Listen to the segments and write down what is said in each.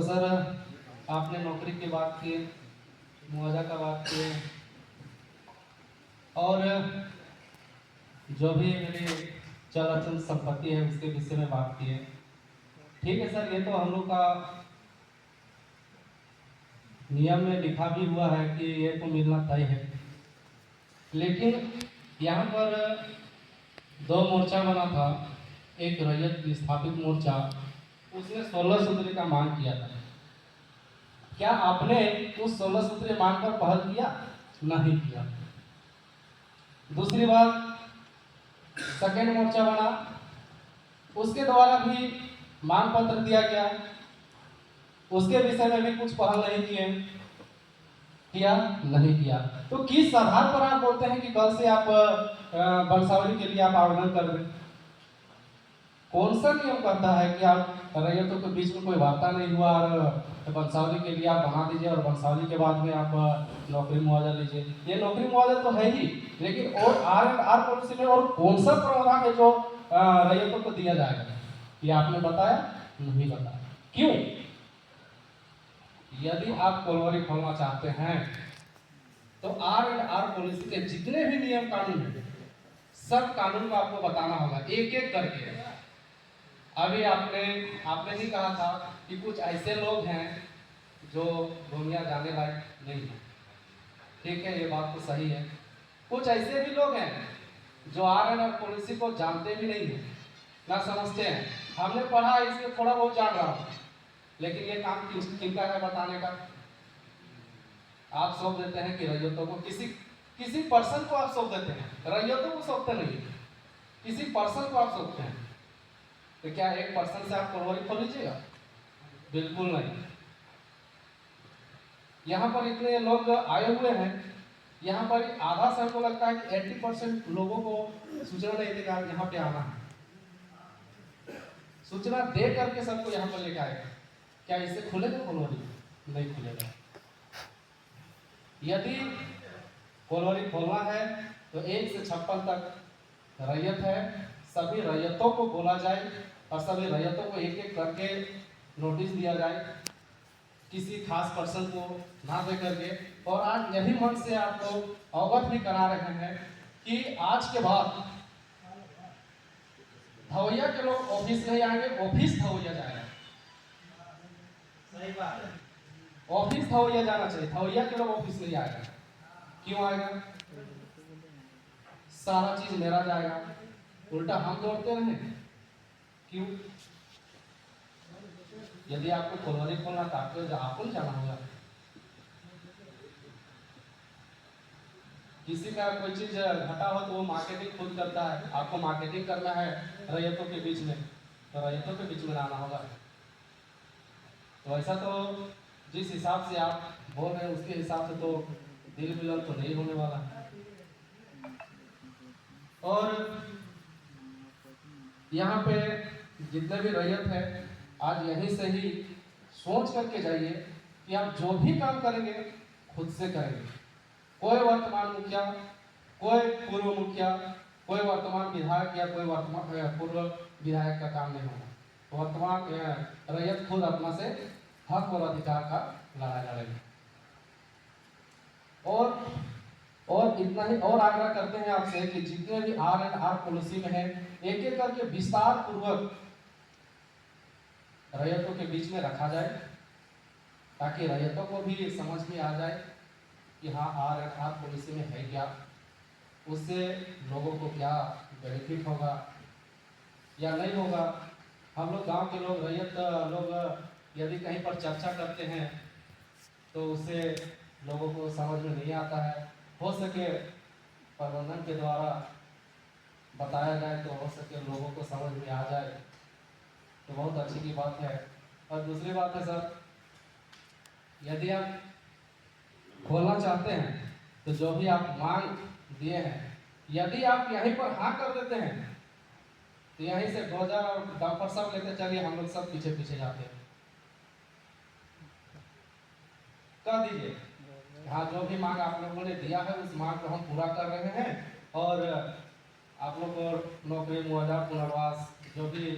Sir आपने नौकरी की बात की, मुआवजा का बात की और जो भी मेरी चल अचल संपत्ति है उसके विषय में बात की है। ठीक है सर, ये तो हम लोग का नियम में लिखा भी हुआ है कि ये तो मिलना तय है, लेकिन यहाँ पर दो मोर्चा बना था। एक रैयत विस्थापित मोर्चा, उसने 16 सूत्री का मांग किया था। क्या आपने उस 16 सूत्री मांग पर पहल किया? नहीं किया। दूसरी बात, सेकेंड मोर्चा बना, उसके द्वारा भी मांग पत्र दिया गया, उसके विषय में भी कुछ पहल नहीं किया नहीं किया। तो किस आधार पर आप बोलते हैं कि कल से आप वंशावली के लिए आप आवेदन कर दें? कौन सा नियम कहता है कि आप रैयतों के बीच में कोई वार्ता नहीं हुआ और वंशावली के लिए आप बना दीजिए और वंशावली के बाद में आप नौकरी मुआवजा लीजिए? ये नौकरी मुआवजा तो है ही, लेकिन और आर पॉलिसी में और कौन सा प्रावधान है जो रैयतों को दिया जाएगा? ये आपने बताया नहीं बताया। क्यों? यदि आप कोलवरी खोलना चाहते हैं तो आर पॉलिसी के जितने भी नियम कानून हैं, सब कानून को आपको बताना होगा एक एक करके। अभी आपने नहीं कहा था कि कुछ ऐसे लोग हैं जो दुनिया जाने लायक नहीं है। ठीक है, ये बात तो सही है। कुछ ऐसे भी लोग हैं जो आर पॉलिसी को जानते भी नहीं है, ना समझते हैं। हमने पढ़ा इसलिए थोड़ा बहुत जान रहा हूँ, लेकिन ये काम किनका है बताने का? आप सौंप देते हैं कि रैयतों को, किसी पर्सन को आप सौंप देते हैं, रैयतों को सौंपते नहीं, किसी पर्सन को आप सौंपते हैं। तो क्या एक पर्सन से आप कोलवरी खोल लीजिएगा? बिल्कुल नहीं। यहाँ पर इतने लोग आए हुए हैं, यहाँ पर आधा से हमको लगता है कि 80% लोगों को सूचना नहीं देगा यहाँ पे आना है। सूचना दे करके सबको यहाँ पर लेकर आएगा। क्या इससे खुलेगा कोलवरी? नहीं खुलेगा। यदि कोलवरी खोलना है तो 1 से 56 तक रैयत है, सभी रैयतों को बोला जाए और सभी रैयतों को एक एक करके नोटिस दिया जाए, किसी खास पर्सन को ना दे करके। और आज यही मन से आप लोग अवगत भी करा रहे हैं कि आज के बाद धवैया के लोग ऑफिस नहीं आएंगे, ऑफिस धवैया जाएगा। सही बात है, ऑफिस धवैया जाना चाहिए, धवैया के लोग ऑफिस नहीं आएगा। क्यों आएगा? सारा चीज मेरा जाएगा, उल्टा हम दौड़ते रहे। क्यों? यदि आपको कोलवरी खोलना तो आपको जाना होगा। किसी का कोई चीज घटा हो तो वो मार्केटिंग खुद करता है, आपको मार्केटिंग करना है रैयतों के बीच में, तो रैयतों के बीच में आना होगा। तो ऐसा तो जिस हिसाब से आप बोल रहे हैं उसके हिसाब से तो दिल मिलन तो नहीं होने वाला। और यहाँ पे जितने भी रैयत है, आज यहीं से ही सोच करके जाइए कि आप जो भी काम करेंगे खुद से करेंगे। कोई वर्तमान मुखिया, कोई पूर्व मुखिया, कोई वर्तमान विधायक या कोई वर्तमान पूर्व विधायक का काम नहीं होगा। वर्तमान रैयत खुद अपना से हक और अधिकार का लड़ाई लड़ेगी। और इतना ही और आग्रह करते हैं आपसे कि जितने भी आर पॉलिसी में है, एक एक करके विस्तार पूर्वक रैयतों के बीच में रखा जाए, ताकि रैयतों को भी समझ में आ जाए कि हाँ आर पॉलिसी में है क्या, उससे लोगों को क्या बेनिफिट होगा या नहीं होगा। हम लोग गांव के लोग, रैयत लोग यदि कहीं पर चर्चा करते हैं तो उससे लोगों को समझ में नहीं आता है। हो सके प्रबंधन के द्वारा बताया जाए तो हो सके लोगों को समझ में आ जाए, तो बहुत अच्छी की बात है। और दूसरी बात है सर, यदि आप खोलना चाहते हैं तो जो भी आप मांग दिए हैं, यदि आप यहीं पर हाँ कर देते हैं तो यहीं से डोजर और डंपर सब लेते चलिए, हम लोग सब पीछे पीछे जाते हैं। कह दीजिए हाँ, जो भी मांग आप लोगों ने दिया है उस मांग को हम पूरा कर रहे हैं और आप लोग को नौकरी, मुआवजा, पुनर्वास जो भी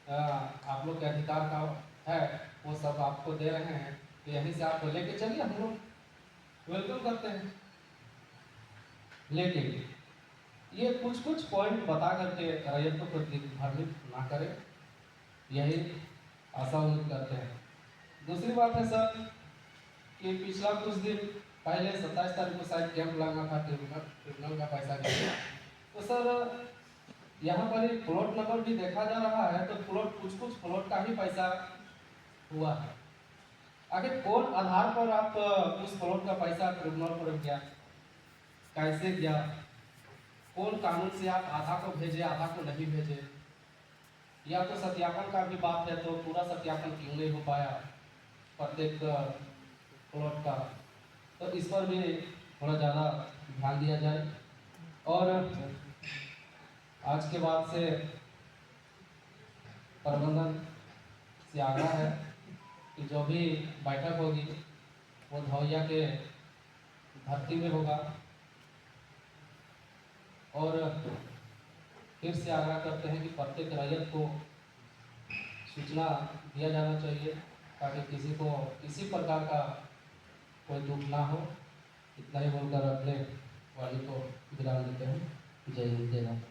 आप लोग के अधिकार का है वो सब आपको दे रहे हैं, तो यहीं से आप लेके चलिए, हम लोग वेलकम करते हैं। लेकिन ये कुछ कुछ पॉइंट बता करके रैयतों को दिग्भ्रमित ना करें, यही आशा उम्मीद करते हैं। दूसरी बात है सर कि पिछला कुछ दिन पहले 27 तारीख को शायद कैंप लगना था ट्रिब्यूनल का पैसा के लिए, तो सर यहाँ पर एक प्लॉट नंबर भी देखा जा रहा है, तो प्लॉट कुछ प्लॉट का ही पैसा हुआ है। आखिर कौन आधार पर आप उस प्लॉट का पैसा ट्रिब्यूनल पर गया, कैसे गया, कौन कानून से आप आधा को भेजे आधा को नहीं भेजे, या तो सत्यापन का भी बात है, तो पूरा सत्यापन क्यों नहीं हो पाया प्रत्येक प्लॉट का, तो इस पर भी थोड़ा ज़्यादा ध्यान दिया जाए। और आज के बाद से प्रबंधन से आग्रह है कि जो भी बैठक होगी वो धौइया के धरती में होगा, और फिर से आग्रह करते हैं कि प्रत्येक रैयत को सूचना दिया जाना चाहिए, ताकि किसी को किसी प्रकार का कोई दुख ना हो। इतना ही बोलकर अपने वाणी को विराम देते हैं। जय हिंद, जय भारत।